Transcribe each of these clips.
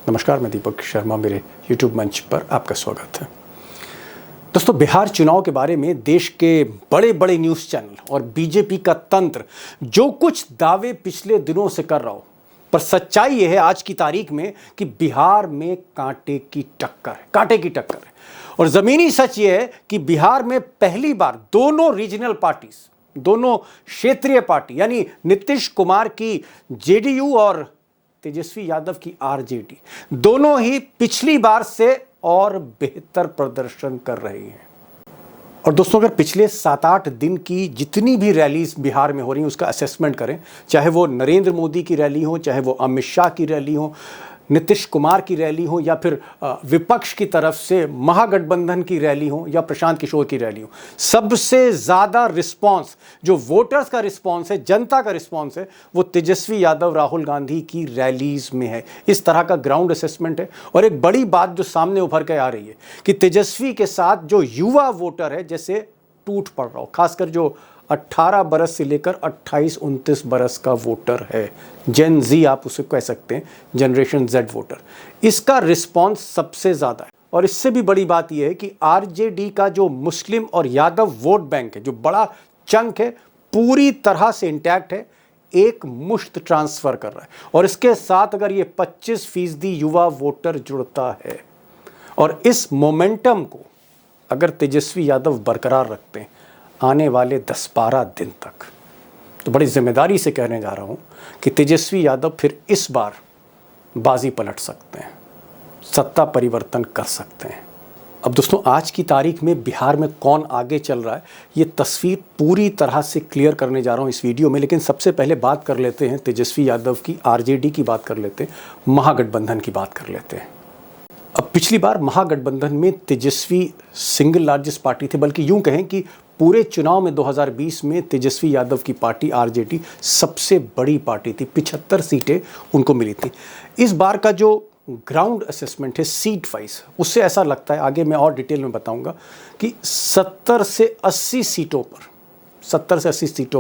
नमस्कार, मैं दीपक शर्मा। मेरे YouTube मंच पर आपका स्वागत है। दोस्तों, बिहार चुनाव के बारे में देश के बड़े बड़े न्यूज़ चैनल और बीजेपी का तंत्र जो कुछ दावे पिछले दिनों से कर रहा हो, पर सच्चाई यह है आज की तारीख में कि बिहार में कांटे की टक्कर है। और ज़मीनी सच यह है कि बिहार में पहली बार दोनों रीजनल पार्टीज, दोनों क्षेत्रीय पार्टी यानी नीतीश कुमार की जेडीयू और तेजस्वी यादव की आरजेडी, दोनों ही पिछली बार से और बेहतर प्रदर्शन कर रही हैं। और दोस्तों, अगर पिछले 7-8 दिन की जितनी भी रैलीज बिहार में हो रही हैं उसका असेसमेंट करें, चाहे वो नरेंद्र मोदी की रैली हो, चाहे वो अमित शाह की रैली हो, नीतीश कुमार की रैली हो, या फिर विपक्ष की तरफ से महागठबंधन की रैली हो या प्रशांत किशोर की रैली हो, सबसे ज़्यादा रिस्पांस जो वोटर्स का रिस्पांस है, जनता का रिस्पांस है, वो तेजस्वी यादव राहुल गांधी की रैलीज में है। इस तरह का ग्राउंड असेसमेंट है। और एक बड़ी बात जो सामने उभर के आ रही है कि तेजस्वी के साथ जो युवा वोटर है जैसे टूट पड़ रहा हो, खासकर जो 18 बरस से लेकर 28-29 बरस का वोटर है, जेन जी आप उसे कह सकते हैं, जनरेशन जेड वोटर, इसका रिस्पांस सबसे ज़्यादा है। और इससे भी बड़ी बात यह है कि आरजेडी का जो मुस्लिम और यादव वोट बैंक है, जो बड़ा चंक है, पूरी तरह से इंटैक्ट है, एक मुश्त ट्रांसफ़र कर रहा है। और इसके साथ अगर ये 25% युवा वोटर जुड़ता है और इस मोमेंटम को अगर तेजस्वी यादव बरकरार रखते हैं आने वाले 10-12 दिन तक, तो बड़ी जिम्मेदारी से कहने जा रहा हूं कि तेजस्वी यादव फिर इस बार बाजी पलट सकते हैं, सत्ता परिवर्तन कर सकते हैं। अब दोस्तों, आज की तारीख में बिहार में कौन आगे चल रहा है ये तस्वीर पूरी तरह से क्लियर करने जा रहा हूं इस वीडियो में। लेकिन सबसे पहले बात कर लेते हैं तेजस्वी यादव की, आरजेडी की बात कर लेते हैं, महागठबंधन की बात कर लेते हैं। अब पिछली बार महागठबंधन में तेजस्वी सिंगल लार्जेस्ट पार्टी थे, बल्कि यूं कहें कि पूरे चुनाव में 2020 में तेजस्वी यादव की पार्टी आरजेडी सबसे बड़ी पार्टी थी, 75 सीटें उनको मिली थी। इस बार का जो ग्राउंड असेसमेंट है सीट वाइज, उससे ऐसा लगता है, आगे मैं और डिटेल में बताऊंगा, कि 70 से 80 सीटों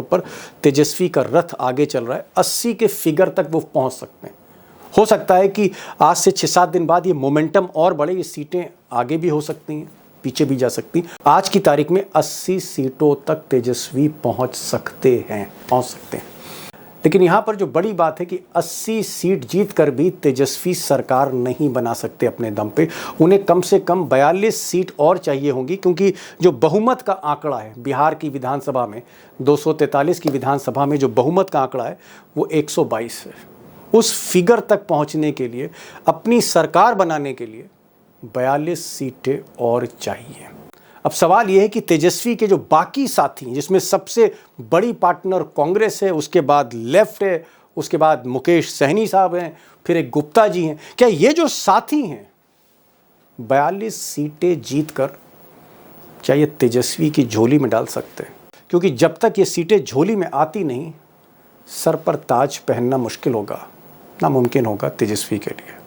पर तेजस्वी का रथ आगे चल रहा है। 80 के फिगर तक वो पहुंच सकते हैं। हो सकता है कि आज से 6-7 दिन बाद ये मोमेंटम और बढ़े, ये सीटें आगे भी हो सकती हैं, पीछे भी जा सकती। आज की तारीख में 80 सीटों तक तेजस्वी पहुंच सकते हैं। लेकिन यहाँ पर जो बड़ी बात है कि 80 सीट जीत कर भी तेजस्वी सरकार नहीं बना सकते अपने दम पे। उन्हें कम से कम 42 सीट और चाहिए होंगी, क्योंकि जो बहुमत का आंकड़ा है बिहार की विधानसभा में, 243 की विधानसभा में जो बहुमत का आंकड़ा है वो 122 है। उस फिगर तक पहुँचने के लिए, अपनी सरकार बनाने के लिए 42 सीटें और चाहिए। अब सवाल यह है कि तेजस्वी के जो बाकी साथी हैं, जिसमें सबसे बड़ी पार्टनर कांग्रेस है, उसके बाद लेफ्ट है, उसके बाद मुकेश सहनी साहब हैं, फिर एक गुप्ता जी हैं, क्या ये जो साथी हैं 42 सीटें जीतकर क्या ये तेजस्वी की झोली में डाल सकते हैं? क्योंकि जब तक ये सीटें झोली में आती नहीं, सर पर ताज पहनना मुश्किल होगा, नामुमकिन होगा तेजस्वी के लिए।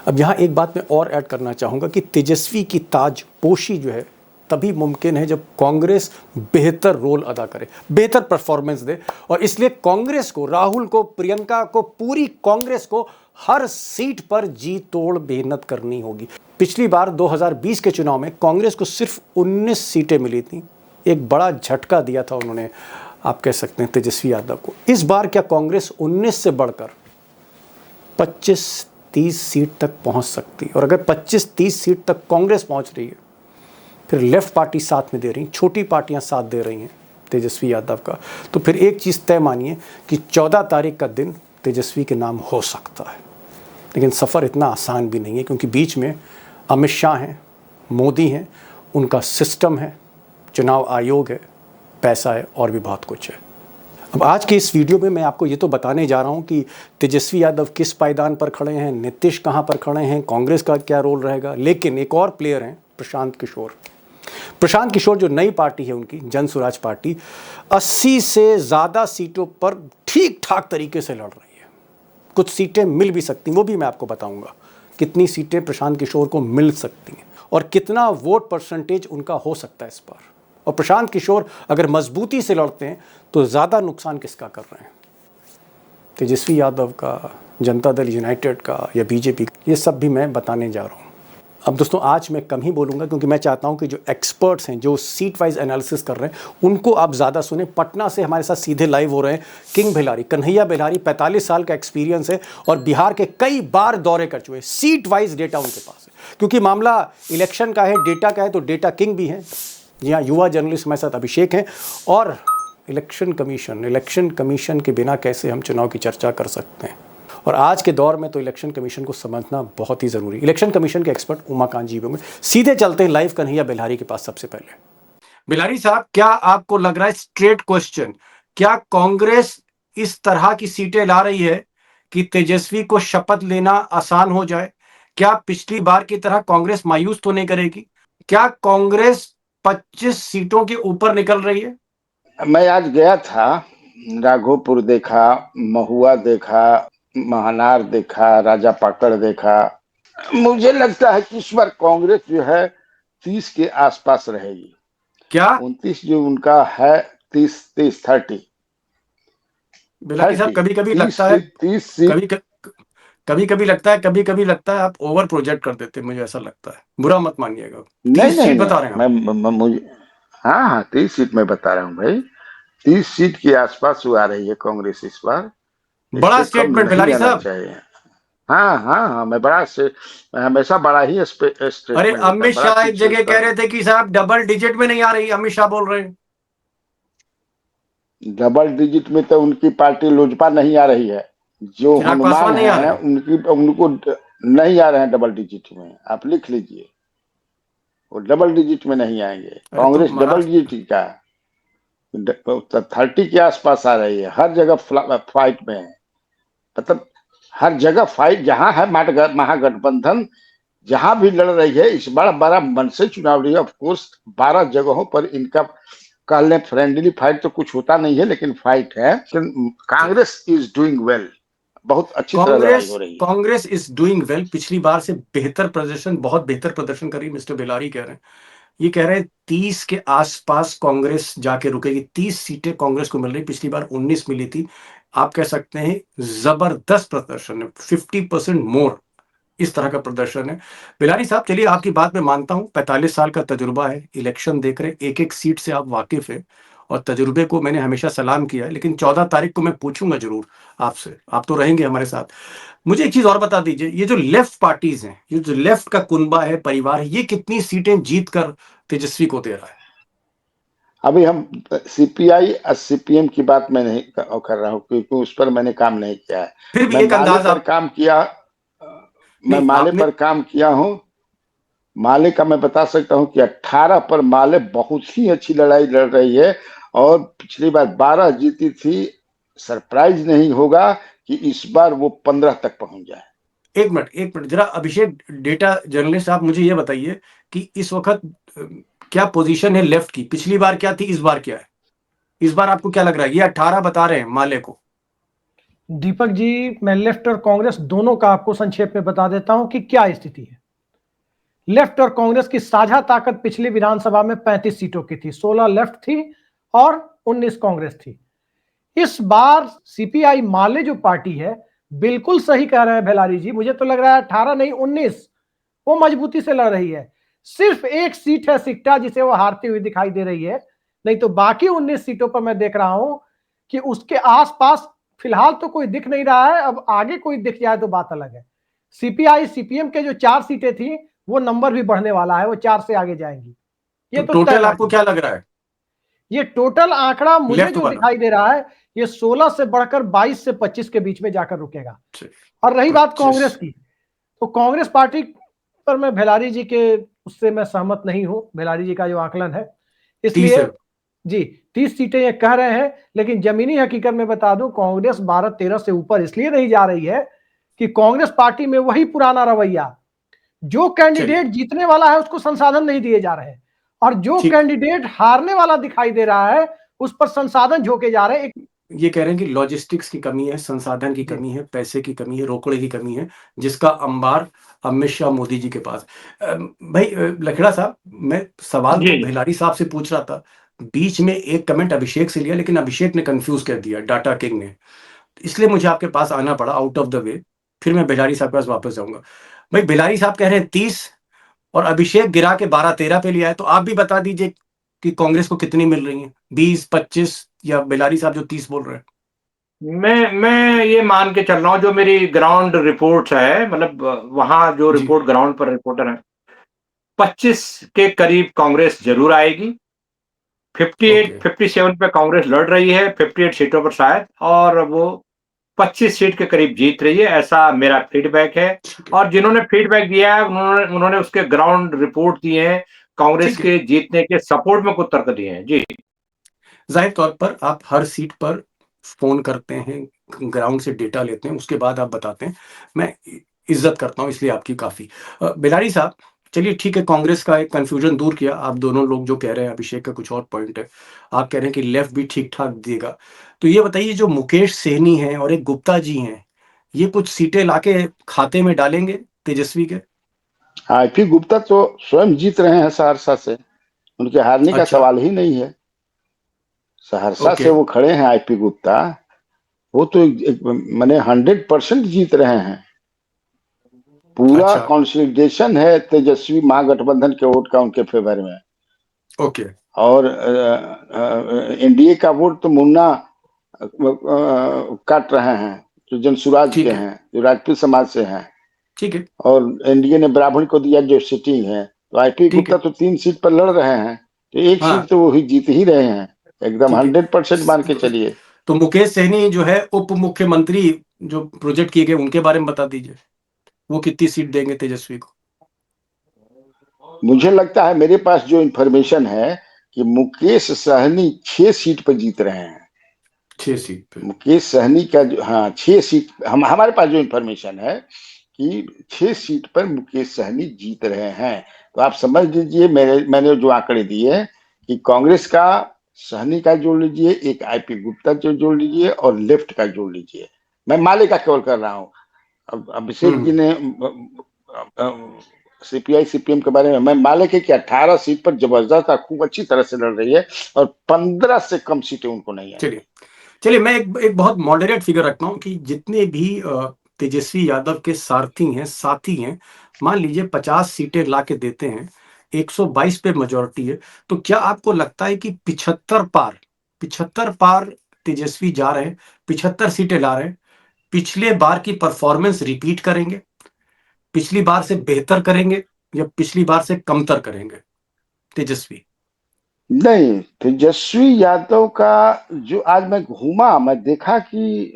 अब यहाँ एक बात मैं और ऐड करना चाहूँगा कि तेजस्वी की ताजपोशी जो है तभी मुमकिन है जब कांग्रेस बेहतर रोल अदा करे, बेहतर परफॉर्मेंस दे। और इसलिए कांग्रेस को, राहुल को, प्रियंका को, पूरी कांग्रेस को हर सीट पर जी तोड़ मेहनत करनी होगी। पिछली बार 2020 के चुनाव में कांग्रेस को सिर्फ 19 सीटें मिली थी। एक बड़ा झटका दिया था उन्होंने, आप कह सकते हैं, तेजस्वी यादव को। इस बार क्या कांग्रेस 19 से बढ़कर 25-30 सीट तक पहुंच सकती? और अगर 25-30 सीट तक कांग्रेस पहुंच रही है, फिर लेफ्ट पार्टी साथ में दे रही, छोटी पार्टियां साथ दे रही हैं तेजस्वी यादव का, तो फिर एक चीज़ तय मानिए कि 14 तारीख का दिन तेजस्वी के नाम हो सकता है। लेकिन सफ़र इतना आसान भी नहीं है, क्योंकि बीच में अमित शाह हैं, मोदी हैं, उनका सिस्टम है, चुनाव आयोग है, पैसा है, और भी बहुत कुछ है। अब आज के इस वीडियो में मैं आपको ये तो बताने जा रहा हूँ कि तेजस्वी यादव किस पायदान पर खड़े हैं, नीतीश कहाँ पर खड़े हैं, कांग्रेस का क्या रोल रहेगा। लेकिन एक और प्लेयर हैं, प्रशांत किशोर जो नई पार्टी है उनकी, जन स्वराज पार्टी, 80 से ज़्यादा सीटों पर ठीक ठाक तरीके से लड़ रही है। कुछ सीटें मिल भी सकती, वो भी मैं आपको बताऊंगा कितनी सीटें प्रशांत किशोर को मिल सकती हैं और कितना वोट परसेंटेज उनका हो सकता है इस बार। और प्रशांत किशोर अगर मजबूती से लड़ते हैं तो ज़्यादा नुकसान किसका कर रहे हैं? तेजस्वी यादव का, जनता दल यूनाइटेड का या बीजेपी, ये सब भी मैं बताने जा रहा हूँ। अब दोस्तों आज मैं कम ही बोलूँगा क्योंकि मैं चाहता हूँ कि जो एक्सपर्ट्स हैं, जो सीट वाइज एनालिसिस कर रहे हैं, उनको आप ज़्यादा सुने। पटना से हमारे साथ सीधे लाइव हो रहे हैं किंग भिलारी, कन्हैया भिलारी, 45 साल का एक्सपीरियंस है और बिहार के कई बार दौरे कर चुके हैं। सीट वाइज डेटा उनके पास है क्योंकि मामला इलेक्शन का है, डेटा का है, तो डेटा किंग भी हैं। जी हाँ, युवा जर्नलिस्ट हमारे साथ अभिषेक हैं। और इलेक्शन कमीशन के बिना कैसे हम चुनाव की चर्चा कर सकते हैं, और आज के दौर में तो इलेक्शन कमीशन को समझना बहुत ही ज़रूरी। इलेक्शन कमीशन के एक्सपर्ट उमाकांत जी होंगे। सीधे चलते हैं लाइव कन्हैया भिलारी के पास। सबसे पहले भिलारी साहब, क्या आपको लग रहा है, स्ट्रेट क्वेश्चन, क्या कांग्रेस इस तरह की सीटें ला रही है कि तेजस्वी को शपथ लेना आसान हो जाए? क्या पिछली बार की तरह कांग्रेस मायूस तो नहीं करेगी? क्या कांग्रेस 25 सीटों के ऊपर निकल रही है? मैं आज गया था, राघोपुर देखा, महुआ देखा, महानार देखा, राजा पाकड़ देखा। मुझे लगता है कि इस बार कांग्रेस जो है 30 के आसपास रहेगी। क्या 29 जो उनका है, 30 भिलारी साहब, कभी कभी 30 लगता है, 30 सीट। कभी कभी लगता है आप ओवर प्रोजेक्ट कर देते हैं, मुझे ऐसा लगता है, बुरा मत मानिएगा। नहीं 30 नहीं सीट बता रहे हैं आप? मुझे, हाँ हाँ 30 सीट मैं बता रहा हूँ भाई। 30 सीट के आसपास वो आ रही है कांग्रेस इस बार। बड़ा इससे कम स्टेटमेंट नहीं भिलारी आना साहब। चाहिए। हाँ हाँ हाँ, मैं हमेशा बड़ा ही अरे स्टेटमेंट देता हूँ, अमित बड़ा शाह चीज एक जगह सोचता कह हूँ। रहे थे कि साहब डबल डिजिट में नहीं आ रही, अमित शाह बोल रहे हैं। डबल डिजिट में तो उनकी पार्टी लोजपा नहीं आ रही है। जो चिराग हनुमान पासवान नहीं आ है रहे? उनको नहीं आ रहे हैं डबल डिजिट में, आप लिख लीजिए, वो डबल डिजिट में नहीं आएंगे। अरे तो कांग्रेस डबल महाराष्ट्र, डिजिट का 30 के आसपास आ रही है, हर जगह फाइट में है। मतलब हर जगह फाइट जहां है, महागठबंधन जहां भी लड़ रही है, इस बार बड़ा मन से चुनाव लड़ी है। ऑफ कोर्स 12 जगहों पर इनका कह लें फ्रेंडली फाइट तो कुछ होता नहीं है, लेकिन फाइट है। कांग्रेस इज डूइंग वेल, बहुत अच्छी तरह लड़ाई कांग्रेस हो रही है। कांग्रेस इज डूइंग वेल, पिछली बार से बेहतर प्रदर्शन, बहुत बेहतर प्रदर्शन करी। मिस्टर भिलारी कह रहे हैं, ये कह रहे हैं 30 के आसपास कांग्रेस जाके रुकेगी। 30 सीटें कांग्रेस को मिल रही, पिछली बार 19 मिली थी। आप कह सकते हैं जबरदस्त प्रदर्शन है, 50% मोर, इस तरह का प्रदर्शन है। बिलारी साहब, चलिए आपकी बात मैं मानता हूं, 45 साल का तजुर्बा है, इलेक्शन देख रहे, एक एक सीट से आप वाकिफ है और तजुर्बे को मैंने हमेशा सलाम किया है। लेकिन 14 तारीख को मैं पूछूंगा जरूर आपसे, आप तो रहेंगे हमारे साथ। मुझे एक चीज और बता दीजिए, ये जो लेफ्ट पार्टीज हैं, ये जो लेफ्ट का कुनबा है, परिवार है, ये कितनी सीटें जीत कर तेजस्वी को दे रहा है? अभी हम सीपीआई और सीपीएम की बात मैं नहीं कर रहा हूँ, क्योंकि उस पर मैंने काम नहीं किया है। फिर भी मैं एक माले अंदाज पर आप, काम किया, मैं नहीं माले आपने, पर काम किया हूँ। माले का मैं बता सकता हूँ कि 18 पर माले बहुत ही अच्छी लड़ाई लड़ रही है, और पिछली बार 12 जीती थी। सरप्राइज नहीं होगा कि इस बार वो 15 तक पहुंच जाए। एक मिनट जरा अभिषेक, डेटा जर्नलिस्ट, आप मुझे ये बताइए कि इस वक्त क्या पोजीशन है लेफ्ट की? पिछली बार क्या थी, इस बार क्या है? इस बार आपको क्या लग रहा है? ये 18 बता रहे हैं माले को। दीपक जी, मैं लेफ्ट और कांग्रेस दोनों का आपको संक्षेप में बता देता हूं कि क्या स्थिति है। लेफ्ट और कांग्रेस की साझा ताकत पिछली विधानसभा में 35 सीटों की थी, 16 लेफ्ट थी और 19 कांग्रेस थी। इस बार सीपीआई माले जो पार्टी है, बिल्कुल सही कह रहे हैं भेलारी जी, मुझे तो लग रहा है 18 नहीं 19 वो मजबूती से लड़ रही है। सिर्फ एक सीट है सिकटा, जिसे वो हारती हुई दिखाई दे रही है, नहीं तो बाकी 19 सीटों पर मैं देख रहा हूं कि उसके आसपास फिलहाल तो कोई दिख नहीं रहा है। अब आगे कोई दिख जाए तो बात अलग है। सीपीआई सीपीएम के जो 4 सीटें थी, वो नंबर भी बढ़ने वाला है, वो 4 से आगे जाएंगी, ये तो तो तय टोटल आपको बात है। क्या लग रहा है ये टोटल आंकड़ा मुझे लेफ्ट जो वाला? दिखाई दे रहा है, ये 16 से बढ़कर 22 से 25 के बीच में जाकर रुकेगा। ठीक, और रही बात 25। कांग्रेस की, तो कांग्रेस पार्टी पर मैं भेलारी जी के उससे मैं सहमत नहीं हूं, भेलारी जी का जो आकलन है, 30 इसलिए है। जी 30 सीटें ये कह रहे हैं। लेकिन जमीनी हकीकत में बता दूं, कांग्रेस 12-13 से ऊपर इसलिए नहीं जा रही है कि कांग्रेस पार्टी में वही पुराना रवैया, जो चलिए, कैंडिडेट जीतने वाला है उसको संसाधन नहीं दिए जा रहे हैं, और जो ठीक, कैंडिडेट हारने वाला दिखाई दे रहा है उस पर संसाधन झोंके जा रहे हैं। ये कह रहे हैं कि लॉजिस्टिक्स की कमी है, संसाधन की कमी है, पैसे की कमी है, रोकड़े की कमी है, जिसका अंबार अमित शाह मोदी जी के पास। भाई लखेड़ा साहब, मैं सवाल तो भिलारी साहब से पूछ रहा था, बीच में एक कमेंट अभिषेक से लिया, लेकिन अभिषेक ने कंफ्यूज कर दिया, डाटा किंग ने। इसलिए मुझे आपके पास आना पड़ा आउट ऑफ द वे, फिर मैं बिलारी साहब के पास वापस जाऊंगा। भाई बिलारी साहब कह रहे हैं 30 और अभिषेक गिरा के 12-13 पे लिया है, तो आप भी बता दीजिए कि कांग्रेस को कितनी मिल रही है, 20-25 या बिलारी साहब जो 30 बोल रहे हैं। मैं ये मान के चल रहा हूँ, जो मेरी ग्राउंड रिपोर्ट्स है, मतलब वहां जो जी। रिपोर्ट ग्राउंड पर रिपोर्टर है, 25 के करीब कांग्रेस जरूर आएगी। 58 ओके 57 पे कांग्रेस लड़ रही है, 58 सीटों पर शायद, और वो 25 सीट के करीब जीत रही है, ऐसा मेरा फीडबैक है। ठीक है और जिन्होंने फीडबैक दिया है उन्होंने उसके ग्राउंड रिपोर्ट दिए हैं, कांग्रेस ठीक है। के जीतने के सपोर्ट में कुछ तर्क दिए हैं जी। जाहिर तौर पर आप हर सीट पर फोन करते हैं, ग्राउंड से डेटा लेते हैं, उसके बाद आप बताते हैं। मैं इज्जत करता हूं इसलिए आपकी काफी। बिलारी साहब, चलिए ठीक है, कांग्रेस का एक कंफ्यूजन दूर किया। आप दोनों लोग जो कह रहे हैं, अभिषेक का कुछ और पॉइंट है, आप कह रहे हैं कि लेफ्ट भी ठीक ठाक देगा। तो ये बताइए, जो मुकेश सहनी है और एक गुप्ता जी हैं, ये कुछ सीटें लाके खाते में डालेंगे तेजस्वी के? आईपी गुप्ता तो स्वयं जीत रहे हैं सहरसा से, उनके हारने का अच्छा। सवाल ही नहीं है। सहरसा ओके से वो खड़े हैं आईपी गुप्ता, वो तो माने 100% जीत रहे हैं। पूरा अच्छा। कॉन्सोलिडेशन है तेजस्वी महागठबंधन के वोट का उनके फेवर में। ओके और एनडीए का वोट तो मुन्ना काट रहे हैं, जो जनसुराज के ठीक है हैं, जो राजपूत समाज से हैं। ठीक है और एनडीए ने ब्राह्मण को दिया जो सीटिंग है, तो आईपी ठीक गुप्ता है। तो 3 सीट पर लड़ रहे हैं, तो एक सीट हाँ तो वो ही जीत ही रहे हैं। एकदम ठीक है। 100% मान के चलिए। तो मुकेश सहनी जो है उप मुख्यमंत्री जो प्रोजेक्ट किए गए, उनके बारे में बता दीजिए, वो कितनी सीट देंगे तेजस्वी को? मुझे लगता है, मेरे पास जो इंफॉर्मेशन है, कि मुकेश सहनी 6 सीट पर जीत रहे हैं। 6 सीट पे? मुकेश सहनी का जो, हाँ 6 सीट, हमारे पास जो इंफॉर्मेशन है कि 6 सीट पर मुकेश सहनी जीत रहे हैं। तो आप समझ लीजिए, मैंने जो आंकड़े दिए कि कांग्रेस का सहनी का जोड़ लीजिए, एक आईपी गुप्ता जो जोड़ लीजिए, और लेफ्ट का जोड़ लीजिए। मैं माले का केवल कर रहा हूँ। अब अभिषेक जी ने सीपीआई सीपीएम के बारे में, मैं माले के कि 18 सीट पर जबरदस्त खूब अच्छी तरह से लड़ रही है, और 15 से कम सीटें उनको नहीं आई। चलिए चलिए, मैं एक बहुत मॉडरेट फिगर रखता हूँ कि जितने भी तेजस्वी यादव के सारथी हैं, साथी हैं, मान लीजिए 50 सीटें ला के देते हैं, 122 पे मेजोरिटी है, तो क्या आपको लगता है कि 75 पार तेजस्वी जा रहे हैं, 75 सीटें ला रहे हैं, पिछले बार की परफॉर्मेंस रिपीट करेंगे, पिछली बार से बेहतर करेंगे, या पिछली बार से कमतर करेंगे तेजस्वी? नहीं, तेजस्वी यादव का जो, आज मैं घूमा, मैं देखा कि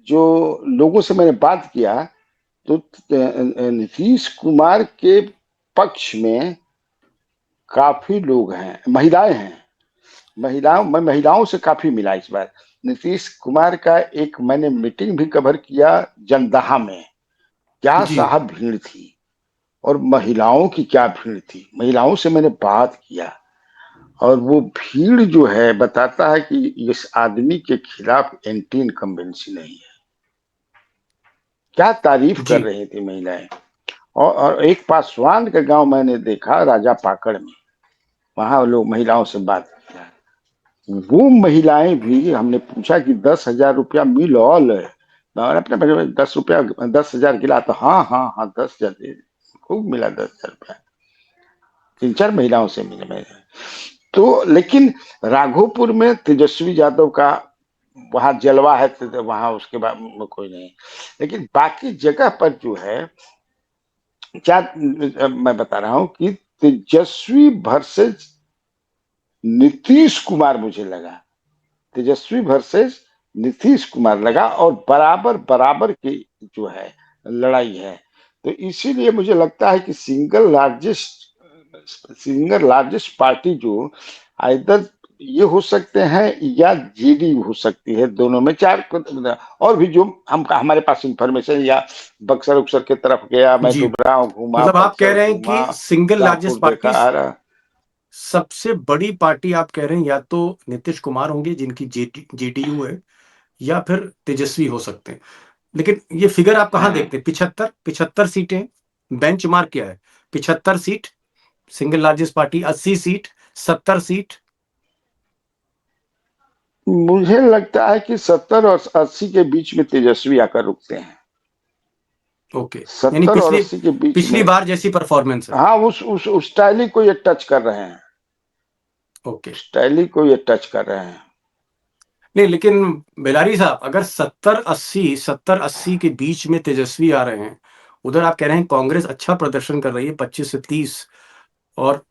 जो लोगों से मैंने बात किया, तो नीतीश कुमार के पक्ष में काफी लोग हैं, महिलाएं हैं। मैं महिलाओं से काफी मिला इस बार। नीतीश कुमार का एक मैंने मीटिंग भी कवर किया जमदाहा में, क्या जी साहब भीड़ थी, और महिलाओं की क्या भीड़ थी। महिलाओं से मैंने बात किया, और वो भीड़ जो है बताता है कि इस आदमी के खिलाफ एंटी इनकम्बेंसी नहीं है। क्या तारीफ जी। कर रही थी महिलाएं। और एक पासवान का गांव मैंने देखा, राजा पाकड़ में, वहां लोग महिलाओं से बात किया। वो महिलाएं भी, हमने पूछा कि 10,000 रुपया मिल ऑल है, और अपने 10 रुपया 10,000 गिला, तो हाँ हाँ हाँ 10,000 खूब मिला, 10,000 रुपया। 3-4 महिलाओं से मिले मैंने। तो लेकिन राघोपुर में तेजस्वी यादव का वहां जलवा है, तो वहां उसके बाद में कोई नहीं। लेकिन बाकी जगह पर जो है, क्या मैं बता रहा हूं कि तेजस्वी वर्सेस नीतीश कुमार मुझे लगा, तेजस्वी वर्सेस नीतीश कुमार लगा, और बराबर बराबर की जो है लड़ाई है। तो इसीलिए मुझे लगता है कि सिंगल लार्जेस्ट पार्टी जो, आइदर ये हो सकते हैं या जेडीयू हो सकती है, दोनों में चार। और भी जो हमारे पास इंफॉर्मेशन, या बक्सर उक्सर के तरफ गया, मैं जी, गुड़गांव घूमा, मतलब आप कह बक्सर रहे हैं घूमा, कि सिंगल लार्जेस्ट रामपुर देखा पार्टी, आ रहा। सबसे बड़ी पार्टी आप कह रहे हैं या तो नीतीश कुमार होंगे जिनकी जेडीयू है, या फिर तेजस्वी हो सकते हैं। लेकिन ये फिगर आप कहां हाँ, देखते हैं? 75 सीटें बेंचमार्क क्या है? 75 seat single largest party, 80 seat, 70 seat? मुझे लगता है कि 70 और 80 के बीच में तेजस्वी आकर रुकते हैं। ओके, यानी 70 और 80 के बीच पिछली में। बार जैसी परफॉर्मेंस है। हाँ, उस स्टाइल को ये टच कर रहे हैं। ओके, स्टाइल को ये टच कर रहे हैं। नहीं लेकिन बेलारी साहब, अगर 70-80 के बीच में तेजस्वी आ रहे हैं, उधर आप कह रहे हैं कांग्रेस अच्छा प्रदर्शन कर रही है 25 से 30, और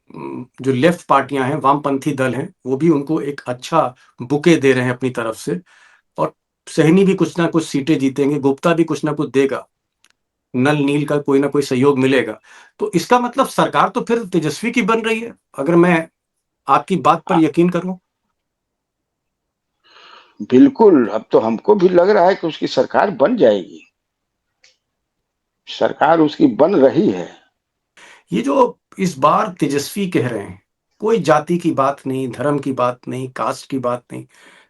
जो लेफ्ट पार्टियां हैं, वामपंथी दल हैं, वो भी उनको एक अच्छा बुके दे रहे हैं अपनी तरफ से, और सहनी भी कुछ ना कुछ सीटें जीतेंगे, गुप्ता भी कुछ ना कुछ देगा, नल नील का कोई ना कोई सहयोग मिलेगा, तो इसका मतलब सरकार तो फिर तेजस्वी की बन रही है, अगर मैं आपकी बात पर यकीन करूं। बिल्कुल, अब तो हमको भी लग रहा है कि उसकी सरकार बन जाएगी। सरकार उसकी बन रही है। ये जो इस बार तेजस्वी कह रहे हैं, कोई जाति की बात नहीं, धर्म की बात नहीं, कास्ट की बात नहीं,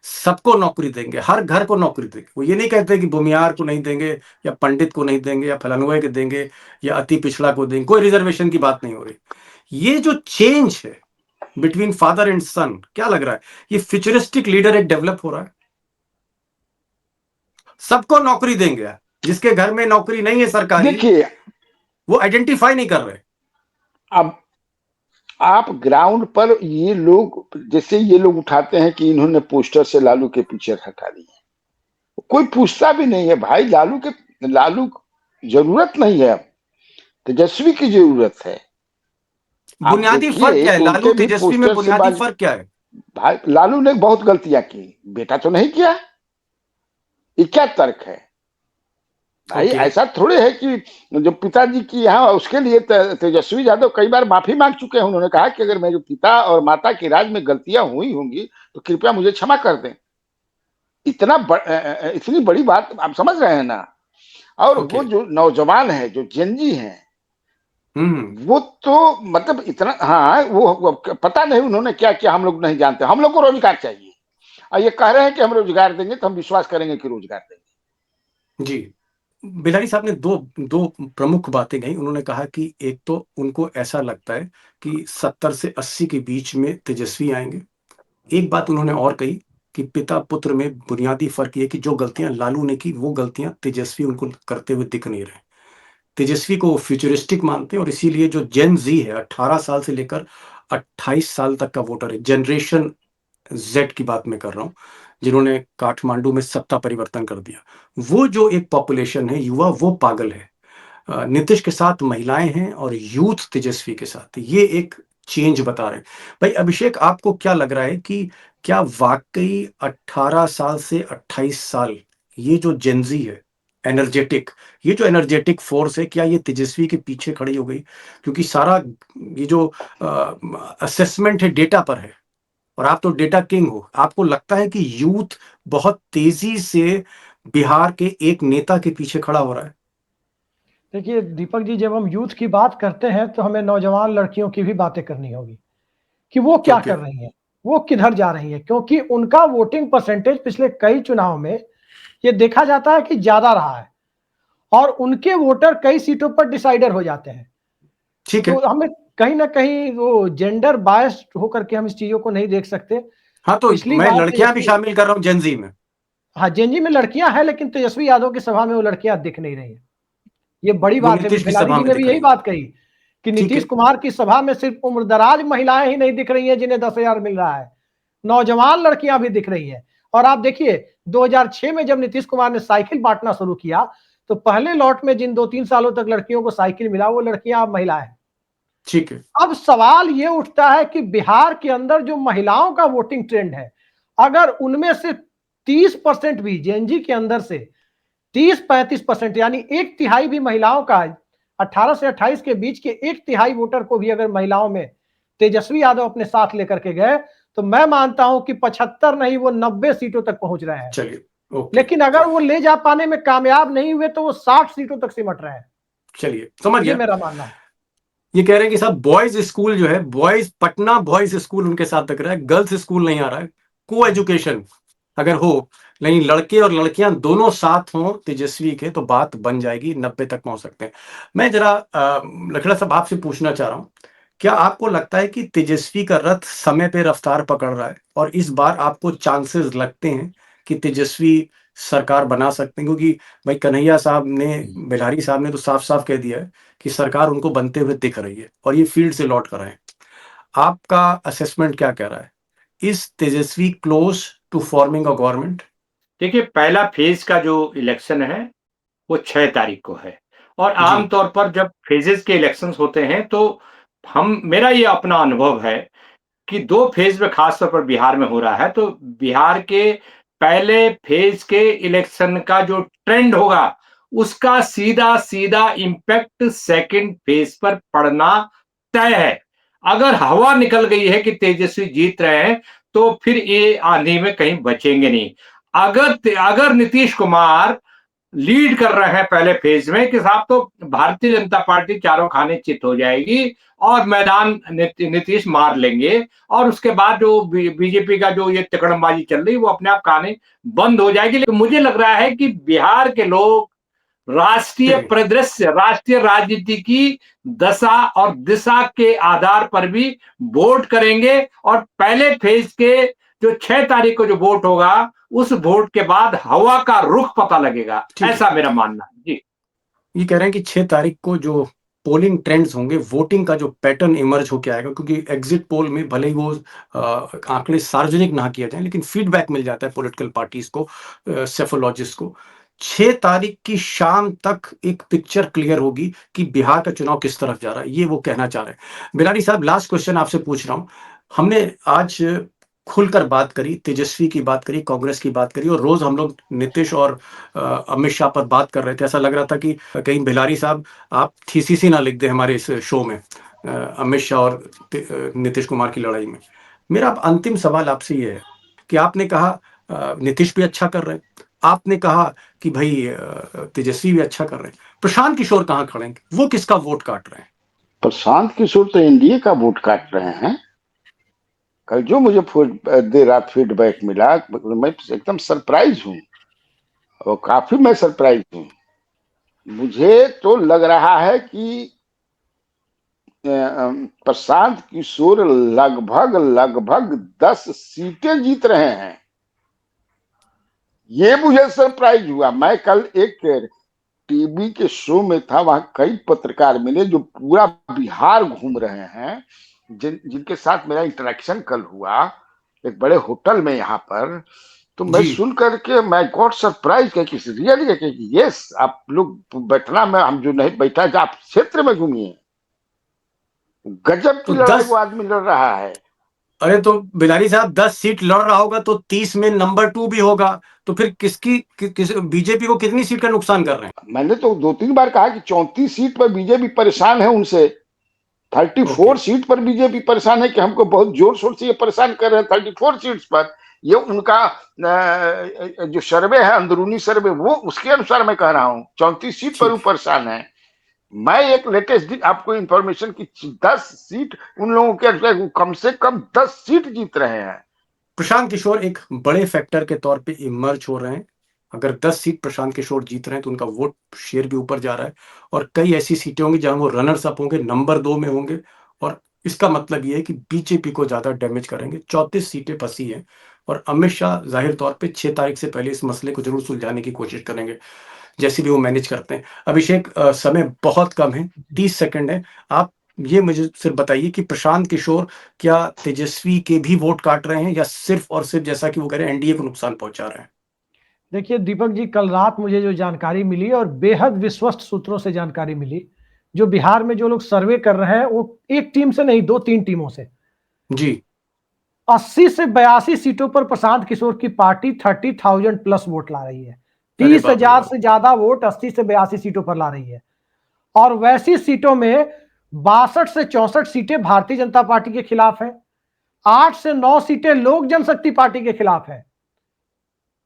सबको नौकरी देंगे, हर घर को नौकरी देंगे। वो ये नहीं कहते कि भूमिहार को नहीं देंगे, या पंडित को नहीं देंगे, या फलानुए को देंगे, या अति पिछड़ा को देंगे, कोई रिजर्वेशन की बात नहीं हो रही। ये जो चेंज है बिटवीन फादर एंड सन, क्या लग रहा है, ये फ्यूचरिस्टिक लीडर एक डेवलप हो रहा है। सबको नौकरी देंगे, जिसके घर में नौकरी नहीं है सरकारी, देखिए, वो आइडेंटिफाई नहीं कर रहे। अब आप ग्राउंड पर ये लोग, जैसे ये लोग उठाते हैं कि इन्होंने पोस्टर से लालू के पीछे हटा दिए, कोई पूछता भी नहीं है भाई। लालू जरूरत नहीं है, अब तेजस्वी की जरूरत है। आप बुनियादी फर्क देखिए क्या है, लालू उनके भी तेजस्वी में पोस्टर से बुनियादी फर्क क्या है? भाई, लालू ने बहुत गलतियां की, बेटा तो नहीं किया। ये क्या तर्क है भाई? ओके, ऐसा थोड़े है कि जो पिताजी की यहाँ, उसके लिए तेजस्वी यादव कई बार माफी मांग चुके हैं। उन्होंने कहा कि अगर मेरे पिता और माता के राज में गलतियां हुई होंगी तो कृपया मुझे क्षमा कर दें। इतनी बड़ी बात आप समझ रहे हैं ना। और ओके, वो जो नौजवान है, जो जेनजी है, वो तो मतलब इतना, हाँ, वो पता नहीं उन्होंने क्या किया, हम लोग नहीं जानते। हम लोग को रोजगार चाहिए, और ये कह रहे हैं कि हम रोजगार देंगे, तो हम विश्वास करेंगे कि रोजगार देंगे। जी। बिलारी साहब ने दो दो प्रमुख बातें कही। उन्होंने कहा कि एक तो उनको ऐसा लगता है कि 70 से 80 के बीच में तेजस्वी आएंगे। एक बात उन्होंने और कही कि पिता पुत्र में बुनियादी फर्क ये कि जो गलतियां लालू ने की, वो गलतियां तेजस्वी उनको करते हुए दिख नहीं रहे। तेजस्वी को फ्यूचरिस्टिक मानते हैं, और इसीलिए जो जेन जी है, 18 साल से लेकर 28 साल तक का वोटर है, जनरेशन जेड की बात मैं कर रहा हूं, जिन्होंने काठमांडू में सत्ता परिवर्तन कर दिया, वो जो एक पॉपुलेशन है युवा, वो पागल है। नीतीश के साथ महिलाएं हैं, और यूथ तेजस्वी के साथ, ये एक चेंज बता रहे हैं। भाई अभिषेक, आपको क्या लग रहा है कि क्या वाकई 18 साल से 28 साल, ये जो जेंजी है एनर्जेटिक, ये जो एनर्जेटिक फोर्स है, क्या ये तेजस्वी के पीछे खड़ी हो गई? क्योंकि सारा ये जो असेसमेंट है डेटा पर है, और आप तो डेटा किंग हो, आपको लगता है कि यूथ बहुत तेजी से बिहार के एक नेता के पीछे खड़ा हो रहा है? देखिए दीपक जी, जब हम यूथ की बात करते हैं तो हमें नौजवान लड़कियों की भी बातें करनी होगी कि वो क्या ओके, कर रही हैं, वो किधर जा रही हैं, क्योंकि उनका वोटिंग परसेंटेज पिछले कई चुनाव में ये देखा जाता है कि ज्यादा रहा है, और उनके वोटर कई सीटों पर डिसाइडर हो जाते हैं। ठीक है। तो हमें कहीं ना कहीं वो जेंडर बायस्ड होकर के हम इस चीजों को नहीं देख सकते। हाँ, तो पिछली मैं बार लड़कियां भी तेजस्वी, शामिल कर रहा हूं जेनजी में। हाँ जेएनजी में लड़कियां हैं, लेकिन तेजस्वी यादव की सभा में वो लड़कियां दिख नहीं रही है। ये बड़ी वो बात है। नीतीश की भिलारी सभा जी में ने भी दिख यही रही है। बात कही कि ठीक नीतीश है। कुमार की सभा में सिर्फ उम्रदराज महिलाएं ही नहीं दिख रही हैं जिन्हें 10,000 मिल रहा है, नौजवान लड़कियां भी दिख रही हैं। और आप देखिए 2006 में जब नीतीश कुमार ने साइकिल बांटना शुरू किया, तो पहले लॉट में जिन 2-3 सालों तक लड़कियों को साइकिल मिला, वो लड़कियां अब महिलाएं हैं। ठीक है। अब सवाल ये उठता है कि बिहार के अंदर जो महिलाओं का वोटिंग ट्रेंड है, अगर उनमें से 30% भी जेएनजी के अंदर से 30-35%, यानी एक तिहाई भी महिलाओं का, 18 से 28 के बीच के एक तिहाई वोटर को भी अगर महिलाओं में तेजस्वी यादव अपने साथ लेकर के गए, तो मैं मानता हूं कि 75 नहीं, वो 90 सीटों तक पहुंच रहे हैं। चलिए, ओके, लेकिन अगर वो ले जा पाने में कामयाब नहीं हुए, तो वो 60 सीटों तक सिमट रहे हैं। चलिए, समझ ये गया। मेरा मानना है। ये कह रहे हैं कि साहब बॉयज स्कूल जो है, बॉयज पटना बॉयज स्कूल उनके साथ तक रहा है, गर्ल्स स्कूल नहीं आ रहा है। को एजुकेशन अगर हो, नहीं लड़के और लड़कियां दोनों साथ हों तेजस्वी के, तो बात बन जाएगी, 90 तक पहुंच सकते हैं। मैं जरा लखड़ा साहब आपसे पूछना चाह रहा हूं क्या आपको लगता है कि तेजस्वी का रथ समय पे रफ्तार पकड़ रहा है और इस बार आपको चांसेस लगते हैं कि तेजस्वी सरकार बना सकते हैं? क्योंकि भाई कन्हैया साहब ने, बिहारी साहब ने तो साफ-साफ कह दिया है कि सरकार उनको बनते हुए दिख रही है और ये फील्ड से लौट कर आए हैं। आपका असेसमेंट क्या कह रहा है? Is Tejashwi close to forming a government? देखिए, पहला फेज का जो इलेक्शन है वो 6 तारीख को है और जी, आम तौर पर जब फेजेस के इलेक्शंस होते हैं तो हम मेरा ये अपना अनुभव है कि 2 फेज में खास तौर पर बिहार में हो रहा है, तो बिहार के पहले फेज के इलेक्शन का जो ट्रेंड होगा, उसका सीधा-सीधा इम्पैक्ट सेकंड फेज पर पड़ना तय है। अगर हवा निकल गई है कि तेजस्वी जीत रहे हैं, तो फिर ये आंधी में कहीं बचेंगे नहीं। अगर नीतीश कुमार लीड कर रहे हैं पहले फेज में कि साहब, तो भारतीय जनता पार्टी चारों खाने चित हो जाएगी और मैदान नीतीश मार लेंगे और उसके बाद जो बीजेपी का जो ये तिकड़मबाजी चल रही है वो अपने आप कहानी बंद हो जाएगी। लेकिन मुझे लग रहा है कि बिहार के लोग राष्ट्रीय चलिए, परिदृश्य, राष्ट्रीय राजनीति की दशा और दिशा के आधार पर भी वोट करेंगे और पहले फेज के जो 6 तारीख को जो वोट होगा, उस वोट के बाद हवा का रुख पता लगेगा, ठीक है। ऐसा मेरा मानना है। जी। ये कह रहे हैं कि 6 तारीख को जो पोलिंग ट्रेंड्स होंगे, वोटिंग का जो पैटर्न इमर्ज होके आएगा, क्योंकि एग्जिट पोल में भले ही वो आंकड़े सार्वजनिक ना किया जाए, लेकिन फीडबैक मिल जाता है पॉलिटिकल पार्टीज को, सेफोलॉजिस्ट को। 6 तारीख की शाम तक एक पिक्चर क्लियर होगी कि बिहार का चुनाव किस तरफ जा रहा है, ये वो कहना चाह रहे हैं। बिलारी साहब, लास्ट क्वेश्चन आपसे पूछ रहा हूँ। हमने आज खुलकर बात करी, तेजस्वी की बात करी, कांग्रेस की बात करी, और रोज हम लोग नीतीश और अमित शाह पर बात कर रहे थे। ऐसा लग रहा था कि कहीं बिलारी साहब आप थीसिस ही ना लिख दें हमारे इस शो में, अमित शाह और नीतीश कुमार की लड़ाई में। मेरा अब अंतिम सवाल आपसे ये है कि आपने कहा नीतीश भी अच्छा कर रहे हैं, आपने कहा कि भाई तेजस्वी भी अच्छा कर रहे हैं, प्रशांत किशोर कहाँ खड़े हैं? वो किसका वोट काट रहे हैं? प्रशांत किशोर तो एनडीए का वोट काट रहे हैं। कल जो मुझे देर रात फीडबैक मिला, मैं एकदम सरप्राइज हूँ और काफी मैं सरप्राइज हूँ। मुझे तो लग रहा है कि प्रशांत किशोर लगभग लगभग 10 सीटें जीत रहे हैं। ये मुझे सरप्राइज हुआ। मैं कल एक टीवी के शो में था, वहां कई पत्रकार मिले जो पूरा बिहार घूम रहे हैं, जिनके साथ मेरा इंटरेक्शन कल हुआ एक बड़े होटल में यहाँ पर। तो मैं जी, सुन करके मैं गॉट सरप्राइज कि रियली यस, आप लोग बैठना में, हम जो नहीं बैठा है, आप क्षेत्र में घूमिए। गजब की तो लड़ाई 10, वो आदमी लड़ रहा है। अरे तो बिलारी साहब 10 सीट लड़ रहा होगा तो 30 में नंबर 2 भी होगा, तो फिर बीजेपी को कितनी सीट का नुकसान कर रहे हैं? मैंने तो 2-3 बार कहा कि 34 सीट पर बीजेपी परेशान है उनसे। ओके, 34 सीट पर बीजेपी परेशान है कि हमको बहुत जोर शोर से ये परेशान कर रहे हैं 34 सीट्स पर। ये उनका जो सर्वे है, अंदरूनी सर्वे, वो उसके अनुसार मैं कह रहा हूँ 34 सीट पर वो ठीक। परेशान है। मैं एक लेटेस्ट आपको इंफॉर्मेशन की 10 सीट उन लोगों के, कम से कम 10 सीट जीत रहे हैं। प्रशांत किशोर एक बड़े फैक्टर के तौर पे इमर्ज हो रहे हैं। अगर 10 सीट प्रशांत किशोर जीत रहे हैं तो उनका वोट शेयर भी ऊपर जा रहा है, और कई ऐसी सीटें होंगी जहां वो रनर्स अप होंगे, नंबर 2 में होंगे, और इसका मतलब ये है कि बीजेपी को ज्यादा डैमेज करेंगे। 34 सीटें फंसी हैं और अमित शाह जाहिर तौर पे 6 तारीख से पहले इस मसले को जरूर सुलझाने की कोशिश करेंगे, जैसे भी वो मैनेज करते हैं। अभिषेक, समय बहुत कम है, 30 सेकंड है। आप ये मुझे सिर्फ बताइए कि प्रशांत किशोर क्या तेजस्वी के भी वोट काट रहे हैं या सिर्फ और सिर्फ, जैसा कि वो कह रहे हैं, एनडीए को नुकसान पहुंचा रहे हैं? देखिए दीपक जी, कल रात मुझे जो जानकारी मिली और बेहद विश्वस्त सूत्रों से जानकारी मिली, जो बिहार में जो लोग सर्वे कर रहे हैं वो एक टीम से नहीं, 2-3 टीमों से, जी। 80 से 82 सीटों पर प्रशांत किशोर की पार्टी 30,000 प्लस वोट ला रही है। अरे तीस बाप रे हजार बाप। से ज्यादा वोट 80 से 82 सीटों पर ला रही है। और वैसी सीटों में 62 से 64 सीटें भारतीय जनता पार्टी के खिलाफ है, 8 से 9 सीटें लोक जनशक्ति पार्टी के खिलाफ है।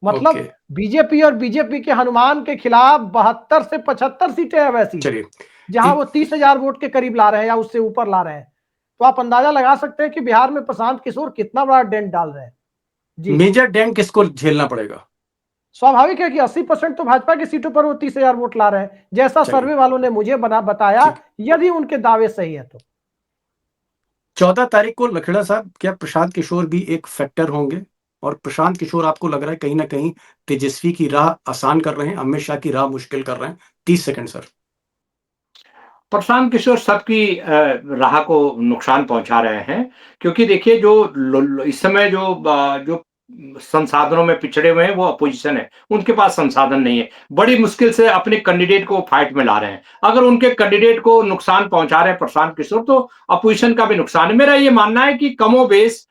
ओके, मतलब बीजेपी और बीजेपी के हनुमान के खिलाफ 72 से 75 सीटें हैं वैसी, चलिए। जहां एक वो 30,000 वोट के करीब ला रहे हैं या उससे ऊपर ला रहे हैं। तो आप अंदाजा लगा सकते हैं कि बिहार में प्रशांत किशोर कितना बड़ा डेंट डाल रहे हैं। जी, मेजर डैम किसको झेलना पड़ेगा? स्वाभाविक है कि 80% तो भाजपा की सीटों पर वो 30,000 वोट ला रहे हैं, जैसा चलिए, सर्वे वालों ने मुझे बताया, ठीक। यदि उनके दावे सही है तो। 14 तारीख को लखेड़ा साहब, क्या प्रशांत किशोर भी एक फैक्टर होंगे? और प्रशांत किशोर आपको लग रहा है कहीं ना कहीं तेजस्वी की राह आसान कर रहे हैं, अमित शाह की राह मुश्किल कर रहे हैं? 30 सेकंड सर। प्रशांत किशोर सबकी राह को नुकसान पहुंचा रहे हैं, क्योंकि देखिए जो इस समय जो संसाधनों में पिछड़े हुए हैं वो अपोजिशन है, उनके पास संसाधन नहीं है, बड़ी मुश्किल से अपने कैंडिडेट को फाइट में ला रहे हैं। अगर उनके कैंडिडेट को नुकसान पहुंचा रहे हैं प्रशांत किशोर, तो अपोजिशन का भी नुकसान है। मेरा ये मानना है कि कमोबेश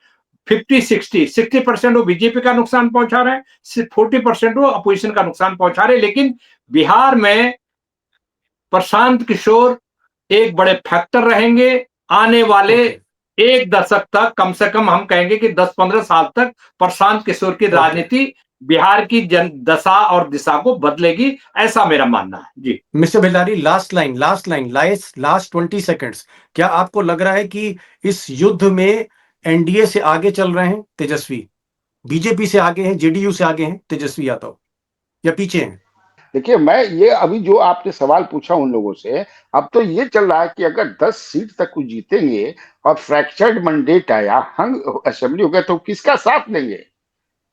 50-60 वो बीजेपी का नुकसान पहुंचा रहे हैं, 40% वो अपोजिशन का नुकसान पहुंचा रहे हैं। लेकिन बिहार में प्रशांत किशोर एक बड़े फैक्टर रहेंगे। आने वाले एक दशक तक, कम से कम हम कहेंगे कि 10-15 साल तक प्रशांत किशोर की राजनीति बिहार की जन दशा और दिशा को बदलेगी, ऐसा मेरा मानना है। जी। मिस्टर भिलारी, लास्ट 20 सेकंड्स, क्या आपको लग रहा है कि इस युद्ध में एनडीए से आगे चल रहे हैं तेजस्वी, बीजेपी से आगे हैं, जेडीयू से आगे हैं तेजस्वी यादव, या पीछे हैं? देखिए, मैं ये अभी जो आपने सवाल पूछा उन लोगों से, अब तो ये चल रहा है कि अगर 10 सीट तक वो जीतेंगे और फ्रैक्चर्ड मैंडेट आया, हंग असेंबली हो गया, तो किसका साथ लेंगे?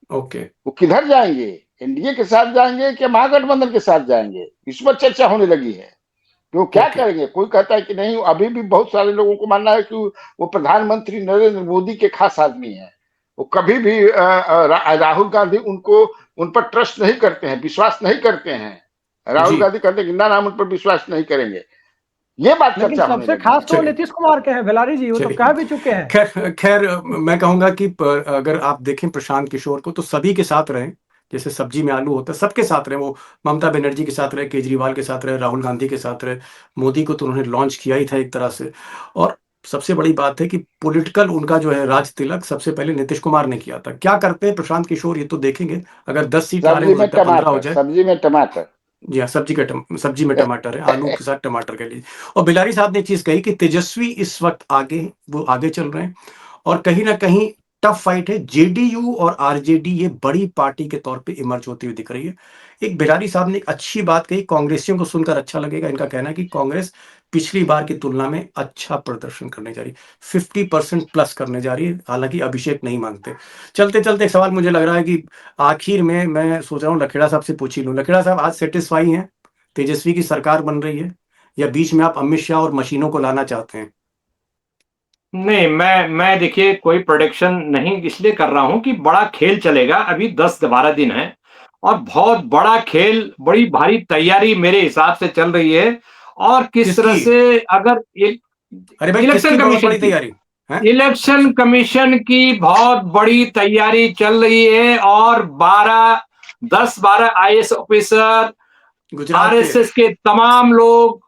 ओके। वो किधर जाएंगे? एनडीए के साथ जाएंगे कि महागठबंधन के साथ जाएंगे? इस पर चर्चा होने लगी है कि वो क्या करेंगे। कोई कहता है कि नहीं, अभी भी बहुत सारे लोगों को मानना है कि वो प्रधानमंत्री नरेंद्र मोदी के खास आदमी है। वो कभी भी राहुल गांधी उनको उन पर ट्रस्ट नहीं करते हैं, विश्वास नहीं करते हैं। राहुल गांधी कहते हैं कि ना, हम उन पर विश्वास नहीं करेंगे। ये बात लेकिन चर्चा होने सबसे लगी खास है। तो नीतीश कुमार के हैं भिलारी जी, वो तो कह भी चुके हैं। खैर खैर, मैं कहूंगा कि अगर आप देखें प्रशांत किशोर को, तो सभी के साथ रहें, जैसे सब्जी में आलू होता है, सबके साथ रहे। वो ममता बनर्जी के साथ रहे, केजरीवाल के साथ रहे, राहुल गांधी के साथ रहे, मोदी को तो उन्होंने लॉन्च किया ही था एक तरह से। और सबसे बड़ी बात है कि पॉलिटिकल उनका जो है राज तिलक सबसे पहले नीतीश कुमार ने किया था। क्या करते हैं प्रशांत किशोर, ये तो देखेंगे। अगर 10 सीट आ रहे सब्जी हो में सकता है 15 हो टमाटर, जाए। सब्जी में टमाटर। जी हाँ, सब्जी में टमाटर है, आलू के साथ टमाटर के लिए। और बिलारी साहब ने एक चीज कही कि तेजस्वी इस वक्त आगे हैं, वो आगे चल रहे हैं, और कहीं ना कहीं टफ फाइट है। जेडीयू और आरजेडी ये बड़ी पार्टी के तौर पे इमर्ज होती हुई दिख रही है। एक बिलारी साहब ने एक अच्छी बात कही, कांग्रेसियों को सुनकर अच्छा लगेगा। इनका कहना है कि कांग्रेस पिछली बार की तुलना में अच्छा प्रदर्शन करने जा रही है, 50% प्लस करने जा रही है। हालांकि अभिषेक नहीं मानते। चलते चलते एक सवाल मुझे लग रहा है कि आखिर में मैं सोच रहा हूँ लखेड़ा साहब से पूछ ही लूं। लखेड़ा साहब, आज सेटिस्फाई हैं, तेजस्वी की सरकार बन रही है, या बीच में आप अमित शाह और मशीनों को लाना चाहते हैं? नहीं, मैं देखिए कोई प्रोडिक्शन नहीं इसलिए कर रहा हूं कि बड़ा खेल चलेगा, अभी 10-12 दिन है, और बहुत बड़ा खेल, बड़ी भारी तैयारी मेरे हिसाब से चल रही है। और किस तरह किसकी? से, अगर अरे भाई, किसकी इलेक्शन बहुत कमीशन बड़ी की तैयारी है? इलेक्शन कमीशन की बहुत बड़ी तैयारी चल रही है, और 10-12 आईएएस ऑफिसर, गुजरात के? आरएसएस के तमाम लोग,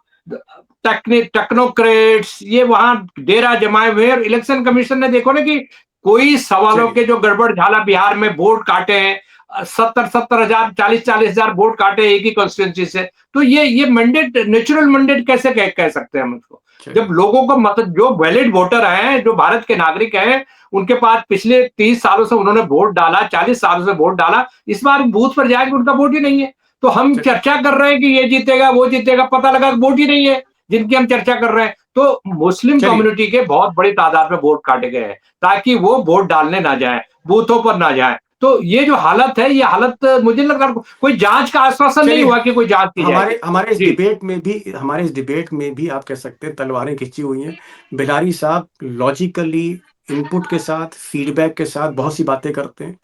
टेक्नोक्रेट्स, ये वहां डेरा जमाए हुए हैं। और इलेक्शन कमीशन ने देखो ना कि कोई सवालों के चलिए, जो गड़बड़ झाला बिहार में वोट काटे हैं, 70-70 हजार, 40-40 हजार वोट काटे एक ही कॉन्स्टिट्यूंसी से। तो ये मैंडेट, नेचुरल मैंडेट कैसे कह सकते हैं हम उसको? चलिए। जब लोगों को मतलब जो वैलिड वोटर हैं, जो भारत के नागरिक हैं, उनके पास पिछले 30 सालों से उन्होंने वोट डाला, 40 सालों से वोट डाला, इस बार बूथ पर जाएंगे उनका वोट ही नहीं है। तो हम चलिए। चर्चा कर रहे हैं कि ये जीतेगा वो जीतेगा, पता लगा वोट ही नहीं है जिनकी हम चर्चा कर रहे हैं। तो मुस्लिम चलिए। कम्युनिटी के बहुत बड़ी तादाद में वोट काटे गए हैं, ताकि वो वोट डालने ना जाए, बूथों पर ना जाए। तो ये जो हालत है, ये हालत मुझे लग रहा है कोई जांच का आश्वासन नहीं चलिए, हुआ कि कोई जांच की जाएगी। जी। हमारे इस डिबेट में भी आप कह सकते हैं तलवारें खिंची हुई हैं। बिलारी साहब लॉजिकली, इनपुट के साथ, फीडबैक के साथ बहुत सी बातें करते हैं।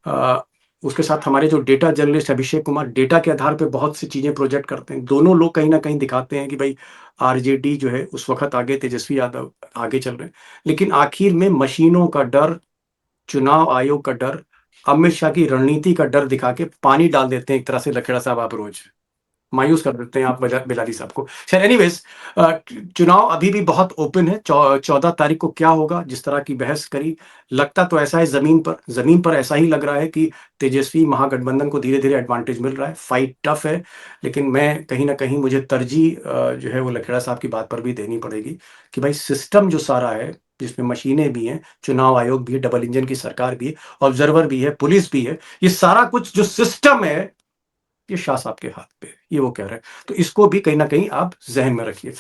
अ, उसके साथ हमारे जो data journalist Abhishek Kumar data के आधार पे बहुत सी चीजें प्रोजेक्ट करते हैं। दोनों लोग कहीं ना कहीं दिखाते हैं कि भाई आरजेडी जो है उस वक्त आगे, तेजस्वी यादव आगे चल रहे हैं। लेकिन आखिर में मशीनों का डर, चुनाव आयोग का डर, अमित शाह की रणनीति का डर दिखा के पानी डाल देते हैं एक तरह से लखेड़ा साहब, आप रोज मायूस कर देते हैं आप बिलारी साहब को। खैर एनीवेज, चुनाव अभी भी बहुत ओपन है। 14 तारीख को क्या होगा, जिस तरह की बहस करी, लगता तो ऐसा है, जमीन पर ऐसा ही लग रहा है कि तेजस्वी महागठबंधन को धीरे धीरे एडवांटेज मिल रहा है। फाइट टफ है, लेकिन मैं कहीं ना कहीं मुझे तरजीह जो है वो लखेड़ा साहब की बात पर भी देनी पड़ेगी कि भाई सिस्टम जो सारा है, जिसमें मशीनें भी हैं, चुनाव आयोग भी है, डबल इंजन की सरकार भी है, ऑब्जर्वर भी है, पुलिस भी है, ये सारा कुछ जो सिस्टम है ये शाह साहब के हाथ पे, ये वो कह रहे हैं। तो इसको भी कहीं ना कहीं आप जहन में रखिए।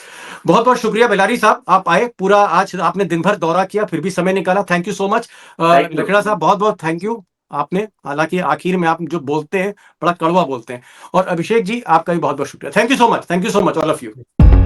बहुत बहुत शुक्रिया बेलारी साहब, आप आए, पूरा आज आपने दिन भर दौरा किया, फिर भी समय निकाला, thank you so much. Thank you. लकड़ा साहब बहुत बहुत थैंक यू आपने, हालांकि आखिर में आप जो बोलते हैं बड़ा कड़वा बोलते हैं। और अभिषेक जी आपका भी बहुत बहुत शुक्रिया, thank you so much all of you.